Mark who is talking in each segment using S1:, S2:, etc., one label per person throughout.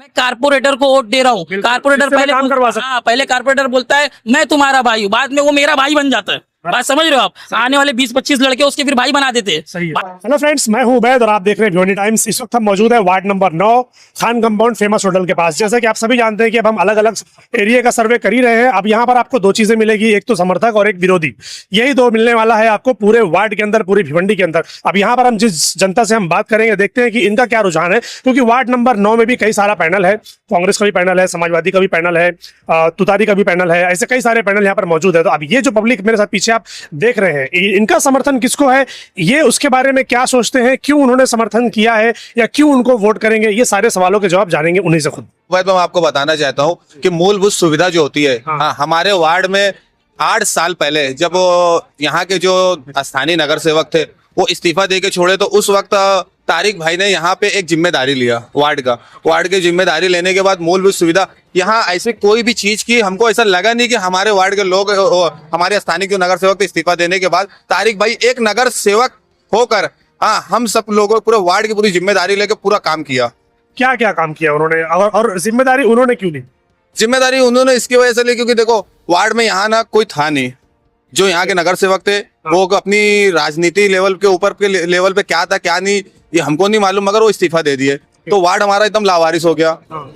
S1: मैं कारपोरेटर को वोट दे रहा हूँ। कारपोरेटर
S2: इससे
S1: पहले
S2: काम करवा सकते हैं।
S1: हाँ, पहले कारपोरेटर बोलता है मैं तुम्हारा भाई हूँ, बाद में वो मेरा भाई बन जाता है। बात समझ रहे हो आप? आने वाले 20-25 लड़के उसके फिर भाई बना देते हैं।
S2: सही है। हेलो फ्रेंड्स, मैं हूं उबैद और आप देख रहे हैं भिवानी टाइम्स। इस वक्त हम मौजूद है ward number 9 Khan compound famous hotel के पास। जैसा कि आप सभी जानते हैं कि अब हम अलग अलग एरिया का सर्वे कर ही रहे हैं। अब यहाँ पर आपको दो चीजें मिलेगी, एक तो समर्थक और एक विरोधी। यही दो मिलने वाला है आपको पूरे वार्ड के अंदर, पूरी भिवंडी के अंदर। अब यहाँ पर हम जिस जनता से हम बात करेंगे, देखते हैं कि इनका क्या रुझान है, क्योंकि वार्ड नंबर 9 में भी कई सारा पैनल है। कांग्रेस का भी पैनल है, समाजवादी का भी पैनल है, तुतारी का भी पैनल है, ऐसे कई सारे पैनल यहाँ पर मौजूद है। तो अब ये जो पब्लिक मेरे साथ पीछे आप देख रहे हैं, इनका समर्थन किसको है, ये उसके बारे में क्या सोचते हैं, क्यों उन्होंने समर्थन किया है या क्यों उनको वोट करेंगे, ये सारे सवालों के जवाब जानेंगे उन्हीं से खुद।
S3: मैं आपको बताना चाहता हूँ कि मूलभूत सुविधा जो होती है, हाँ, हमारे वार्ड में 8 साल पहले जब यहाँ के जो स्थानीय नगर सेवक थे वो इस्तीफा दे के छोड़े, तो उस वक्त तारिक भाई ने यहाँ पे एक जिम्मेदारी लिया वार्ड की जिम्मेदारी लेने के बाद मूलभूत सुविधा यहाँ ऐसे कोई भी चीज की हमको ऐसा लगा नहीं कि हमारे वार्ड के लोग, हमारे स्थानीय जो नगर सेवक इस्तीफा देने के बाद तारिक भाई एक नगर सेवक होकर, हाँ, हम सब लोगों पूरे वार्ड की पूरी जिम्मेदारी लेके पूरा काम किया।
S2: क्या क्या काम किया उन्होंने और जिम्मेदारी उन्होंने क्यों ली?
S3: जिम्मेदारी उन्होंने इसकी वजह से ली क्योंकि देखो वार्ड में यहाँ ना कोई था नहीं, जो यहाँ के नगर सेवक थे वो अपनी राजनीति लेवल के ऊपर के लेवल पे क्या था क्या नहीं ये हमको नहीं मालूम, मगर वो इस्तीफा दे दिए तो वार्ड हमारा एकदम लावारिस हो गया।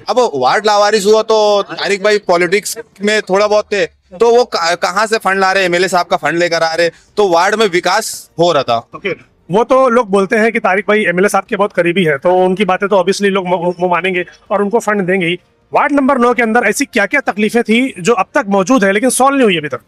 S3: अब वार्ड लावारिस हुआ तो तारिक भाई पॉलिटिक्स में थोड़ा बहुत थे, तो वो कहाँ से फंड ला रहे, एमएलए साहब का फंड लेकर आ रहे, तो वार्ड में विकास हो रहा था।
S2: वो तो लोग बोलते हैं कि तारिक भाई एमएलए साहब के बहुत करीबी है, तो उनकी बातें तो ऑब्वियसली लोग वो मानेंगे और उनको फंड देंगे ही। वार्ड नंबर 9 के अंदर ऐसी क्या क्या तकलीफें थी जो अब तक मौजूद है लेकिन सॉल्व नहीं हुई अभी तक?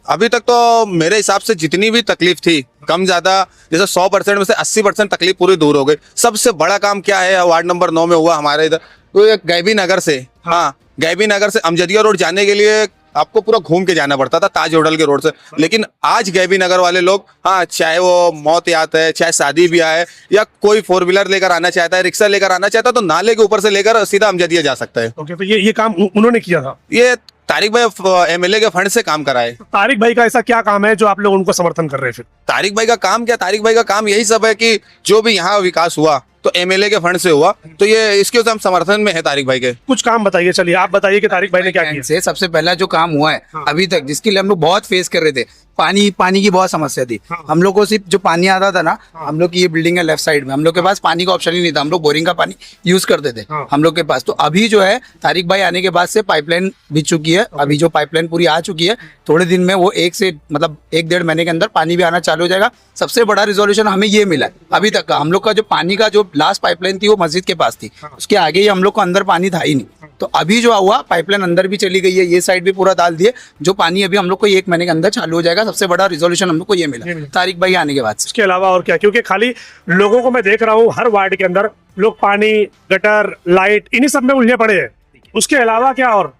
S3: अभी तक तो मेरे हिसाब से जितनी भी तकलीफ थी, कम ज्यादा जैसे 100% में से 80% तकलीफ पूरी दूर हो गई। सबसे बड़ा काम क्या है वार्ड नंबर 9 में हुआ हमारे इधर, तो ये गैबी नगर से, हाँ, गैबी नगर से अमजदिया रोड जाने के लिए आपको पूरा घूम के जाना पड़ता था ताज होटल के रोड से, लेकिन आज गैबी नगर वाले लोग, हाँ, चाहे वो मौत आता है, चाहे शादी भी आए या कोई 4 व्हीलर लेकर आना चाहता है, रिक्शा लेकर आना चाहता है, तो नाले के ऊपर से लेकर सीधा अमजदिया जा सकता है।
S2: ओके, तो ये काम उन्होंने किया था?
S3: ये तारिक भाई एमएलए के फंड से काम कराए।
S2: तारिक भाई का ऐसा क्या काम है जो आप लोग उनको समर्थन कर रहे हैं? फिर
S3: तारिक भाई का काम क्या, तारिक भाई का काम यही सब है कि जो भी यहाँ विकास हुआ तो एमएलए के फंड से हुआ, तो ये इसके हम समर्थन में है तारिक भाई के।
S2: कुछ काम बताइए, चलिए आप बताइए कि तारिक भाई ने क्या किया।
S4: से सबसे पहला जो काम हुआ है अभी तक, जिसके लिए हम लोग बहुत फेस कर रहे थे, पानी की बहुत समस्या थी। हम लोग को सिर्फ जो पानी आता था ना, हम लोग की ये बिल्डिंग है लेफ्ट साइड में, हम लोग के पास पानी का ऑप्शन ही नहीं था, हम लोग बोरिंग का पानी यूज करते थे हम लोग के पास। तो अभी जो है तारिक भाई आने के बाद से पाइपलाइन बिछ चुकी है, अभी जो पाइपलाइन पूरी आ चुकी है, थोड़े दिन में वो 1-1.5 महीने के अंदर पानी भी आना चालू हो जाएगा। सबसे बड़ा रिजोल्यूशन हमें ये मिला है अभी तक का। हम लोग का जो पानी का जो लास्ट पाइपलाइन थी वो मस्जिद के पास थी, उसके आगे ही हम लोग को अंदर पानी था ही नहीं। तो अभी जो हुआ पाइपलाइन अंदर भी चली गई है, ये साइड भी पूरा डाल दिए, जो पानी अभी हम लोग को 1 महीने के अंदर चालू हो जाएगा। सबसे बड़ा रिजोल्यूशन हम लोग को ये मिला तारिक भाई आने के बाद।
S2: इसके अलावा और क्या? क्योंकि खाली लोगों को मैं देख रहा हूँ हर वार्ड के अंदर लोग पानी, गटर, लाइट, इन्हीं सब में उलझे पड़े हैं, उसके अलावा क्या और?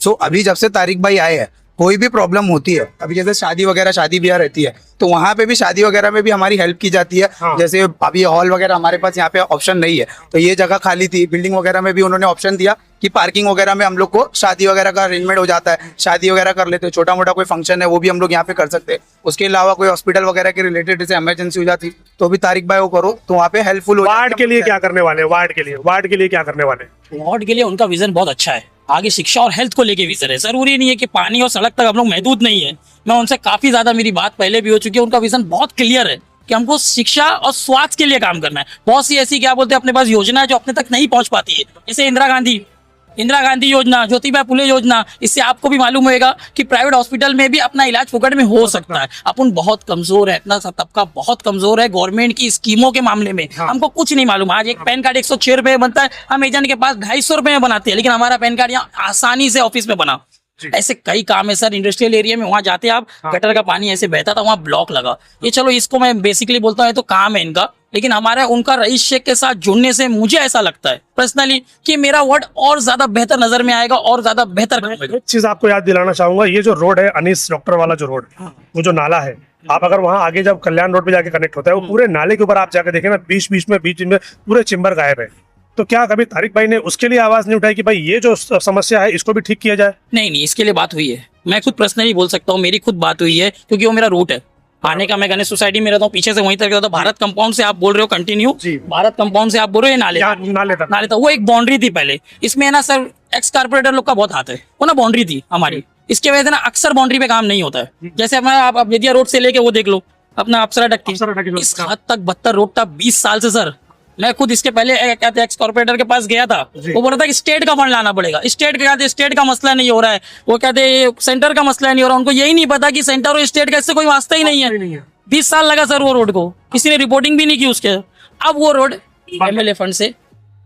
S4: सो अभी जब से तारिक भाई आए हैं, कोई भी प्रॉब्लम होती है, अभी जैसे शादी ब्याह रहती है, तो वहाँ पे भी शादी वगैरह में भी हमारी हेल्प की जाती है। जैसे अभी हॉल वगैरह हमारे पास यहाँ पे ऑप्शन नहीं है, तो ये जगह खाली थी, बिल्डिंग वगैरह में भी उन्होंने ऑप्शन दिया कि पार्किंग वगैरह में हम लोग को शादी वगैरह का अरेंजमेंट हो जाता है, शादी वगैरह कर लेते हैं, छोटा मोटा कोई फंक्शन है वो भी हम लोग यहाँ पे कर सकते हैं। उसके अलावा कोई हॉस्पिटल वगैरह के रिलेटेड जैसे इमरजेंसी हो जाती तो भी तारिक भाई वो करो तो वहाँ पे हेल्पफुल हो।
S2: वार्ड के लिए क्या करने वाले? वार्ड के लिए क्या करने वाले?
S1: वार्ड के लिए उनका विजन बहुत अच्छा है, आगे शिक्षा और हेल्थ को लेके विजन है। जरूरी नहीं है कि पानी और सड़क तक हम लोग महदूद नहीं है। मैं उनसे काफी ज्यादा, मेरी बात पहले भी हो चुकी है, उनका विजन बहुत क्लियर है कि हमको शिक्षा और स्वास्थ्य के लिए काम करना है। बहुत सी ऐसी क्या बोलते हैं अपने पास योजना है जो अपने तक नहीं पहुंच पाती है, जैसे इंदिरा गांधी योजना, ज्योतिबा फुले योजना। इससे आपको भी मालूम होगा कि प्राइवेट हॉस्पिटल में भी अपना इलाज फोकट में हो सकता है। अपन बहुत कमजोर है, अपना तबका बहुत कमजोर है गवर्नमेंट की स्कीमों के मामले में। हमको कुछ नहीं मालूम। आज एक पैन कार्ड 106 रुपए में बनता है, हम एजेंट के पास 250 रुपए में बनाते हैं, लेकिन हमारा पैन कार्ड यहाँ आसानी से ऑफिस में बना। ऐसे कई काम है सर। इंडस्ट्रियल एरिया में वहां जाते हैं आप, गटर का पानी ऐसे बहता था, वहां ब्लॉक लगा। ये चलो इसको मैं बेसिकली बोलता हूँ तो काम है इनका, लेकिन हमारा उनका रईस शेख के साथ जुड़ने से मुझे ऐसा लगता है पर्सनली कि मेरा वार्ड और ज्यादा बेहतर नजर में आएगा और ज्यादा बेहतर।
S2: एक चीज आपको याद दिलाना चाहूंगा, ये जो रोड है अनीस डॉक्टर वाला जो रोड, वो जो नाला है, आप अगर वहां आगे जब कल्याण रोड पे जाके कनेक्ट होता है, वो पूरे नाले के ऊपर आप जाके देखें ना, बीच में पूरे चिंबर गायब है। तो क्या कभी तारिक भाई ने उसके लिए आवाज नहीं उठाई कि भाई ये जो समस्या है इसको भी ठीक किया जाए?
S1: नहीं, इसके लिए बात हुई है। मैं खुद पर्सनली बोल सकता हूँ, मेरी खुद बात हुई है, क्योंकि वो मेरा रूट है। आने का मैं गणेश सोसाइटी में रहता हूँ, पीछे से वहीं तक रहता हूँ। भारत कंपाउंड से आप बोल रहे हो कंटिन्यू,
S2: जी।
S1: भारत कंपाउंड से आप बोल रहे हो ये नाले
S2: यहाँ नाले तक।
S1: नाले था, वो एक बाउंड्री थी पहले। इसमें है ना सर एक्स कारपोरेटर लोग का बहुत हाथ है, वो ना बाउंड्री थी हमारी, इसके वजह से ना अक्सर बाउंड्री पे काम नहीं होता है। जैसे अपना आप बेदिया रोड से लेके वो देख लो अपना अप्सरा
S2: अप्सरा टक्की
S1: टक्की,
S2: रोड,
S1: इस
S2: हाँ।
S1: हद तक बदतर रोड था 20 साल से सर। मैं खुद इसके पहले एक्स कॉर्पोरेटर के पास गया था, वो बोल रहा था कि स्टेट का फंड लाना पड़ेगा। स्टेट का कहते स्टेट का मसला नहीं हो रहा है, वो कहते सेंटर का मसला नहीं हो रहा। उनको यही नहीं पता कि सेंटर और स्टेट का इससे कोई वास्ता ही नहीं है। 20 साल लगा सर वो रोड को, किसी ने रिपोर्टिंग भी नहीं की उसके। अब वो रोड एमएलए फंड से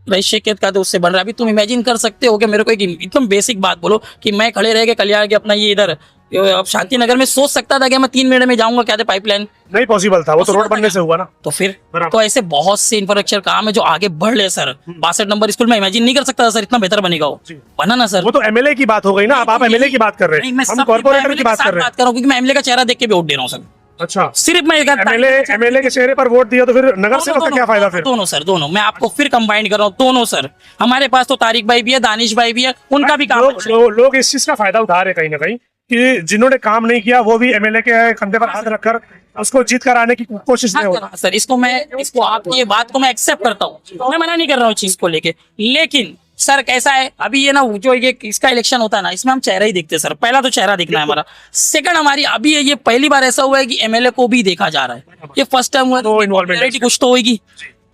S1: रईस शेखियत का तो उससे बन रहा है। अभी तुम इमेजिन कर सकते हो कि मेरे को एक एकदम बेसिक बात बोलो कि मैं खड़े रह के कल्याण के अपना ये इधर अब शांति नगर में सोच सकता था कि मैं 3 मिनट में जाऊंगा, क्या थे पाइपलाइन
S2: नहीं पॉसिबल था, वो तो रोड बनने से हुआ ना।
S1: तो फिर
S2: बराबर।
S1: तो ऐसे बहुत से इंफ्रास्ट्रक्चर काम है जो आगे बढ़ रहे सर। 62 नंबर स्कूल में इमेजिन नहीं कर सकता था सर इतना बेहतर बनेगा वो, बना ना सर।
S2: वो तो एमएलए की बात हो गई ना, अब आप एमएलए की बात कर रहे
S1: नहीं,
S2: हैं,
S1: मैं
S2: हम
S1: सब
S2: कॉर्पोरेटर
S1: MLA
S2: की
S1: के
S2: बात
S1: साथ
S2: कर रहे हैं।
S1: बात कर रहा हूँ क्योंकि मैं एमएलए का चेहरा देख के भी वोट दे रहा हूँ सर।
S2: अच्छा,
S1: सिर्फ मैं
S2: एमएलए के चेहरे पर वोट दिया तो फिर नगर सेवक का क्या फायदा फिर?
S1: दोनों सर, दोनों मैं आपको फिर कंबाइंड कर रहा हूँ, दोनों सर। हमारे पास तो तारिक भाई भी है, दानिश भाई भी है, उनका भी काम अच्छा है।
S2: लोग इस चीज का फायदा उठा रहे हैं कहीं ना कहीं कि जिन्होंने काम नहीं किया वो भी एमएलए के कंधे पर हाथ रखकर उसको जीत कर आने की कोशिश नहीं होती।
S1: हाँ सर, इसको आपकी ये बात को मैं एक्सेप्ट करता हूँ, मैं मना नहीं कर रहा हूँ चीज को लेके। लेकिन सर कैसा है अभी ये ना जो ये इसका इलेक्शन होता है ना, इसमें हम चेहरा ही देखते हैं सर। पहला तो चेहरा देखना है हमारा। सेकंड हमारी अभी ये पहली बार ऐसा हुआ है कि एमएलए को भी देखा जा रहा है, ये फर्स्ट टाइम हुआ है।
S2: तो involvement
S1: पॉपुलैरिटी कुछ तो होगी,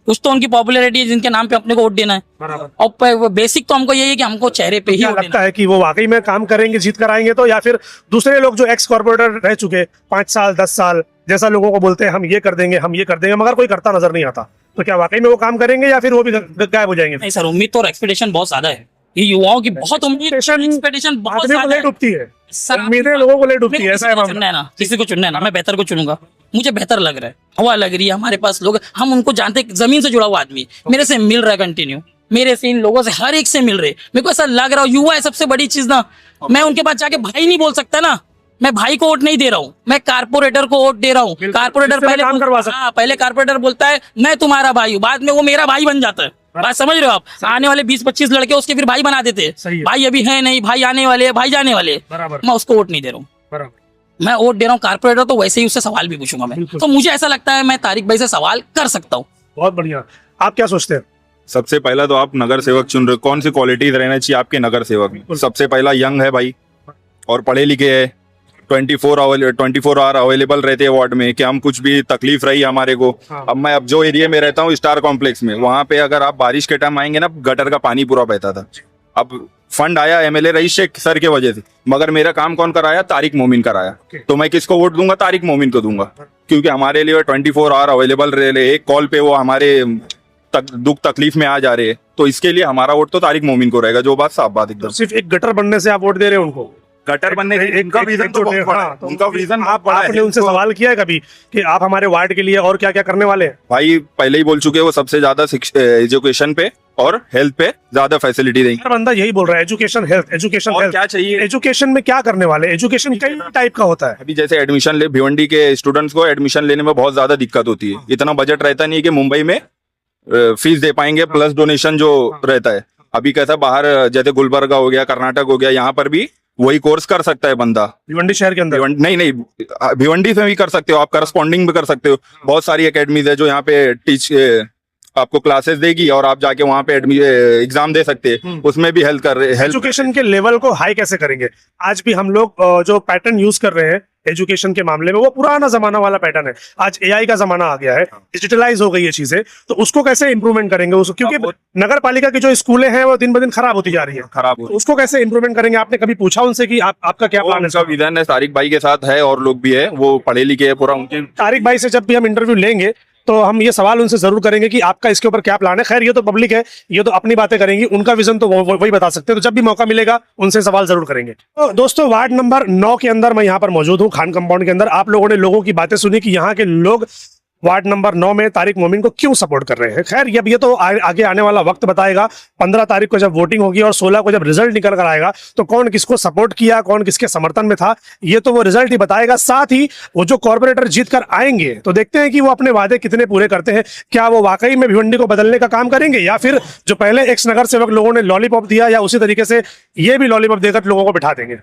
S1: कुछ तो उनकी पॉपुलैरिटी है जिनके नाम पे अपने को वोट देना है।
S2: बराबर।
S1: और बेसिक तो हमको यही है कि हमको चेहरे पे ही
S2: क्या
S1: वोट
S2: लगता
S1: देना है।
S2: है कि वो वाकई में काम करेंगे, जीत कर आएंगे तो, या फिर दूसरे लोग जो एक्स कॉर्पोरेटर रह चुके 5 साल 10 साल जैसा लोगों को बोलते हैं हम ये कर देंगे हम ये कर देंगे, मगर कोई करता नजर नहीं आता, तो क्या वाकई में वो काम करेंगे या फिर वो भी गायब हो जाएंगे?
S1: नहीं सर, उम्मीद तो और एक्सपेक्टेशन बहुत ज्यादा है, ये युवाओं की बहुत उम्मीद एक्सपेक्टेशन बहुत
S2: आदमी को
S1: ज्यादा
S2: ले
S1: है
S2: डूबती है,
S1: सर।
S2: उम्मीदें लोगों को ले डूबती है, ऐसा है
S1: किसी को
S2: मामला।
S1: चुनना है ना, किसी को चुनना है ना, मैं बेहतर को चुनूंगा। मुझे बेहतर लग रहा है, हवा लग रही है, हमारे पास लोग, हम उनको जानते हैं, जमीन से जुड़ा हुआ आदमी मेरे से मिल रहा है कंटिन्यू, मेरे से इन लोगों से हर एक से मिल रहे, मेरे को ऐसा लग रहा है युवा है सबसे बड़ी चीज ना। मैं उनके पास जाके भाई नहीं बोल सकता ना, मैं भाई को वोट नहीं दे रहा हूँ, मैं कारपोरेटर को वोट दे रहा हूँ। कारपोरेटर
S2: जिससे
S1: पहले
S2: काम करवा सकते।
S1: हाँ, पहले कारपोरेटर बोलता है मैं तुम्हारा भाई हूँ, बाद में वो मेरा भाई बन जाता है। बात समझ रहे हो आप? आने वाले 20-25 लड़के उसके फिर भाई बना देते
S2: सही है।
S1: भाई अभी है नहीं, भाई आने वाले, भाई जाने वाले।
S2: बराबर।
S1: मैं उसको वोट नहीं दे रहा हूँ,
S2: बराबर।
S1: मैं वोट दे रहा हूँ कारपोरेटर, तो वैसे ही उससे सवाल भी पूछूंगा मैं।
S2: बिल्कुल।
S1: तो मुझे ऐसा लगता है मैं तारिक भाई से सवाल कर सकता हूँ।
S2: बहुत बढ़िया। आप क्या सोचते हैं?
S5: सबसे पहला तो आप नगर सेवक चुन रहे हो, कौन सी क्वालिटीज रहना चाहिए आपके नगर सेवक में? सबसे पहला यंग है भाई और पढ़े लिखे है, 24 आवर अवेलेबल रहते हैं वार्ड में कि हम कुछ भी तकलीफ रही हमारे को।
S2: हाँ।
S5: अब मैं जो एरिया में रहता हूँ स्टार कॉम्प्लेक्स में, वहाँ पे अगर आप बारिश के टाइम आएंगे ना, गटर का पानी पूरा बहता था। अब फंड आया एमएलए रईस शेख सर के वजह से, मगर मेरा काम कौन कराया? तारिक मोमिन कराया। तो मैं किसको वोट दूंगा? तारिक मोमिन को दूंगा, क्योंकि हमारे लिए 24 आवर अवेलेबल रह रहे, एक कॉल पे वो हमारे दुख तकलीफ में आ जा रहे हैं, तो इसके लिए हमारा वोट तो तारिक मोमिन को रहेगा। जो बात साफ बात एकदम।
S2: सिर्फ एक गटर बनने से आप वोट दे रहे हैं उनको?
S5: गटर बनने से उनका रीजन तो बहुत बड़ा है, उनका रीजन
S2: आपने उनसे सवाल किया है कभी कि आप हमारे वार्ड के लिए और क्या क्या करने वाले हैं?
S5: भाई पहले ही बोल चुके हैं, वो सबसे ज्यादा एजुकेशन पे और हेल्थ पे ज्यादा फैसिलिटी देंगे।
S2: हर बंदा यही बोल रहा है, एजुकेशन हेल्थ, एजुकेशन
S5: और
S2: हेल्थ।
S5: क्या चाहिए?
S2: एजुकेशन में क्या करने वाले? एजुकेशन कई टाइप का होता है।
S5: अभी जैसे एडमिशन ले, भिवंडी के स्टूडेंट्स को एडमिशन लेने में बहुत ज्यादा दिक्कत होती है। इतना बजट रहता नहीं है कि मुंबई में फीस दे पाएंगे, प्लस डोनेशन जो रहता है। अभी कैसा बाहर जैसे गुलबर्गा हो गया, कर्नाटक हो गया, यहाँ पर भी वही कोर्स कर सकता है बंदा।
S2: भिवंडी शहर के अंदर?
S5: नहीं, भिवंडी से भी कर सकते हो आप, करस्पॉन्डिंग भी कर सकते हो। बहुत सारी एकेडमीज है जो यहाँ पे आपको क्लासेस देगी और आप जाके वहाँ पे एग्जाम दे सकते हैं, उसमें भी हेल्प कर रहे हैं।
S2: एजुकेशन के लेवल को हाई कैसे करेंगे? आज भी हम लोग जो पैटर्न यूज कर रहे हैं एजुकेशन के मामले में, वो पुराना जमाना वाला पैटर्न है। आज एआई का जमाना आ गया है, डिजिटलाइज हो गई है चीजें, तो उसको कैसे इंप्रूवमेंट करेंगे उसको? क्योंकि नगर पालिका की जो स्कूलें हैं वो दिन ब दिन खराब होती जा रही है,
S5: खराब हो।
S2: तो उसको कैसे इंप्रूवमेंट करेंगे? आपने कभी पूछा उनसे कि आपका क्या प्लान है?
S5: उनका विजन है, तारिक भाई के साथ है और लोग भी है, वो पढ़े लिखे है पूरा। उनके
S2: तारिक भाई से जब भी हम इंटरव्यू लेंगे तो हम ये सवाल उनसे जरूर करेंगे कि आपका इसके ऊपर क्या प्लान है। खैर ये तो पब्लिक है, ये तो अपनी बातें करेंगी, उनका विजन तो वही बता सकते हैं। तो जब भी मौका मिलेगा उनसे सवाल जरूर करेंगे। तो दोस्तों, वार्ड नंबर 9 के अंदर मैं यहाँ पर मौजूद हूँ, खान कंपाउंड के अंदर। आप लोगों ने लोगों की बातें सुनी कि यहाँ के लोग वार्ड नंबर 9 में तारिक मोमिन को क्यों सपोर्ट कर रहे हैं। खैर ये तो आगे आने वाला वक्त बताएगा। 15 तारीख को जब वोटिंग होगी और 16 को जब रिजल्ट निकल कर आएगा तो कौन किसको सपोर्ट किया, कौन किसके समर्थन में था, ये तो वो रिजल्ट ही बताएगा। साथ ही वो जो कॉर्पोरेटर जीत कर आएंगे तो देखते हैं कि वो अपने वादे कितने पूरे करते हैं। क्या वो वाकई में भिवंडी को बदलने का काम करेंगे, या फिर जो पहले एक्स नगर सेवक लोगों ने लॉलीपॉप दिया, या उसी तरीके से ये भी लॉलीपॉप देकर लोगों को बिठा देंगे।